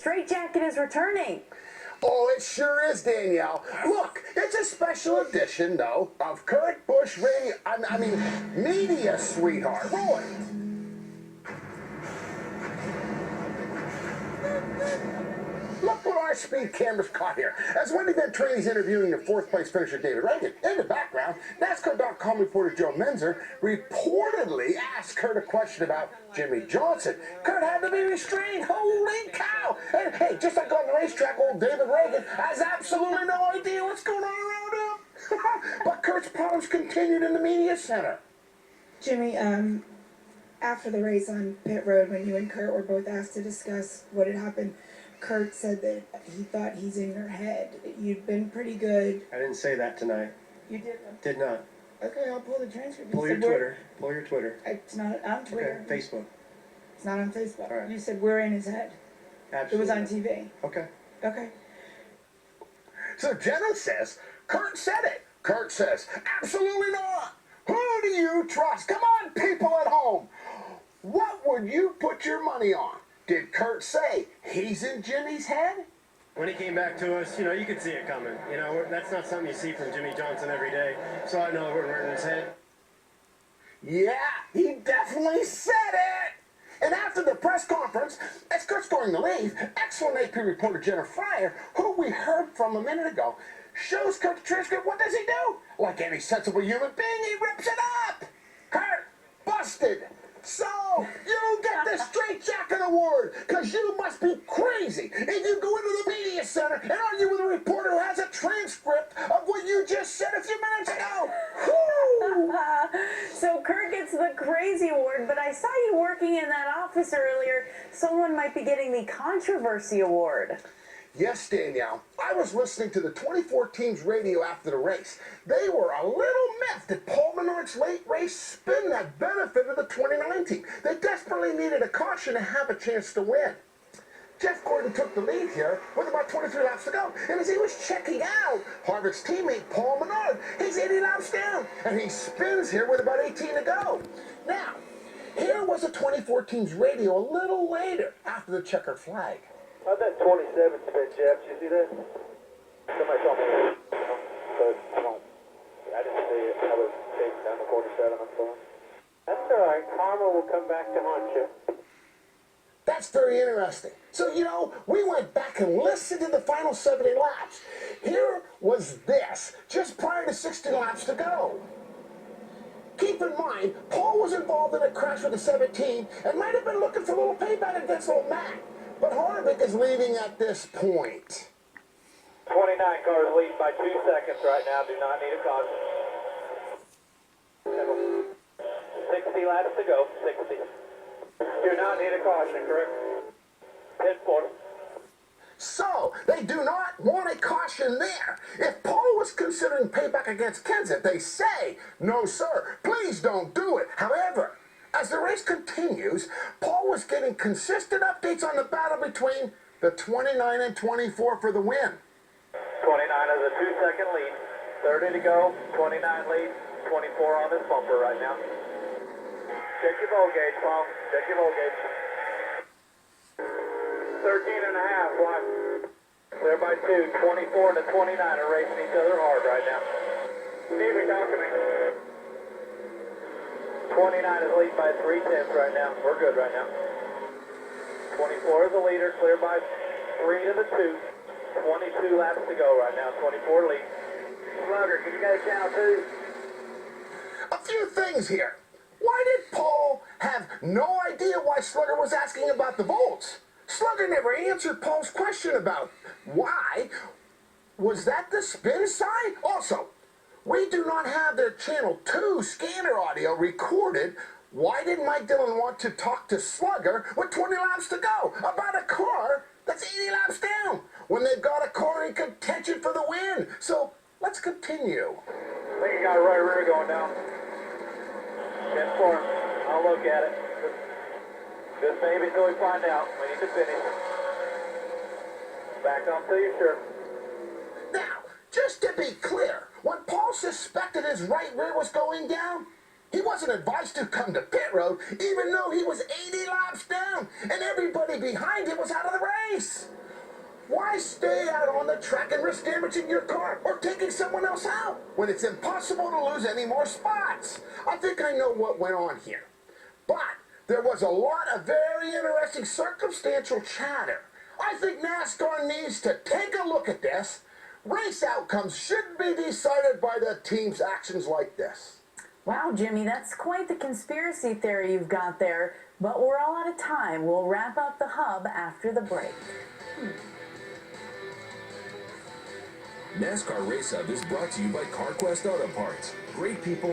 Straitjacket is returning. Oh, it sure is, Danielle. Look, it's a special edition, though, of Kurt Busch Radio. I mean, media sweetheart. Roy. Look what our speed cameras caught here. As Wendy Venturini's interviewing the fourth-place finisher David Reagan, in the background, NASCAR.com reporter Joe Menzer reportedly asked Kurt a question about Jimmy Johnson. Kurt had to be restrained. Holy cow! And hey, just like on the racetrack, old David Reagan has absolutely no idea what's going on around him. But Kurt's problems continued in the media center. Jimmy, after the race on pit road, when you and Kurt were both asked to discuss what had happened, Kurt said that he thought he's in your head. You'd been pretty good. I didn't say that tonight. You didn't? Did not. Okay, I'll pull the transcript. Pull your Twitter. Pull your Twitter. It's not on Twitter. Okay, Facebook. It's not on Facebook. All right. You said we're in his head. Absolutely. It was on TV. Okay. Okay. So Jenna says, Kurt said it. Kurt says, absolutely not. Who do you trust? Come on, people at home. What would you put your money on? Did Kurt say he's in Jimmy's head? When he came back to us, you could see it coming. That's not something you see from Jimmy Johnson every day. So I know we're in his head. Yeah, he definitely said it. And after the press conference, as Kurt's going to leave, excellent AP reporter Jenna Fryer, who we heard from a minute ago, shows Kurt the transcript. What does he do? Like any sensible human being, he rips it up. Kurt, busted. So, you get the Straitjacket Award, because you must be crazy if you go into the media center and argue with a reporter who has a transcript of what you just said a few minutes ago. Woo! So Kurt gets the crazy award, but I saw you working in that office earlier. Someone might be getting the controversy award. Yes, Danielle. I was listening to the 24 team's radio after the race. They were a little miffed that Paul Menard's late race spin that benefited the 29 team. They desperately needed a caution to have a chance to win. Jeff Gordon took the lead here with about 23 laps to go. And as he was checking out, Harvick's teammate Paul Menard, he's 80 laps down. And he spins here with about 18 to go. Now, here was the 24 team's radio a little later after the checkered flag. How'd that 27 spin, Jeff? Did you see that? Somebody told me. But I didn't see it. I was chasing down the 47. I'm sorry. That's all right. Karma will come back to haunt you. That's very interesting. So, we went back and listened to the final 70 laps. Here was this, just prior to 60 laps to go. Keep in mind, Paul was involved in a crash with the 17 and might have been looking for a little payback against old Matt. But Harvick is leading at this point. 29 cars lead by 2 seconds right now. Do not need a caution. 60 laps to go. 60. Do not need a caution, correct? Pit 4. So, they do not want a caution there. If Paul was considering payback against Kenseth, they say, no sir, please don't do it. However, as the race continues, Paul was getting consistent updates on the battle between the 29 and 24 for the win. 29 is a 2-second lead. 30 to go. 29 lead. 24 on this bumper right now. Check your roll gauge, Paul. Check your roll gauge. 13 and a half. One. Clear by 2. 24 to 29 are racing each other hard right now. Stevie, talk to me. 29 is lead by 3/10 right now. We're good right now. 24 is the leader, clear by 3 to the 2. 22 laps to go right now. 24 lead. Slugger, can you go to channel 2? A few things here. Why did Paul have no idea why Slugger was asking about the volts? Slugger never answered Paul's question about why. Was that the spin sign? Also, we do not have their Channel 2 scanner audio recorded. Why did Mike Dillon want to talk to Slugger with 20 laps to go about a car that's 80 laps down when they've got a car in contention for the win? So, let's continue. I think you got a right rear going down. 10 for him. I'll look at it. Just maybe until we find out. We need to finish. Back on till you're sure. Now, just to be clear, when Paul suspected his right rear was going down, He wasn't advised to come to pit road, even though he was 80 laps down, and everybody behind him was out of the race. Why stay out on the track and risk damaging your car or taking someone else out when it's impossible to lose any more spots? I think I know what went on here. But there was a lot of very interesting circumstantial chatter. I think NASCAR needs to take a look at this. Race outcomes shouldn't be decided by the team's actions like this. Wow, Jimmy, that's quite the conspiracy theory you've got there. But we're all out of time. We'll wrap up the hub after the break. NASCAR Race Hub is brought to you by CarQuest Auto Parts. Great people.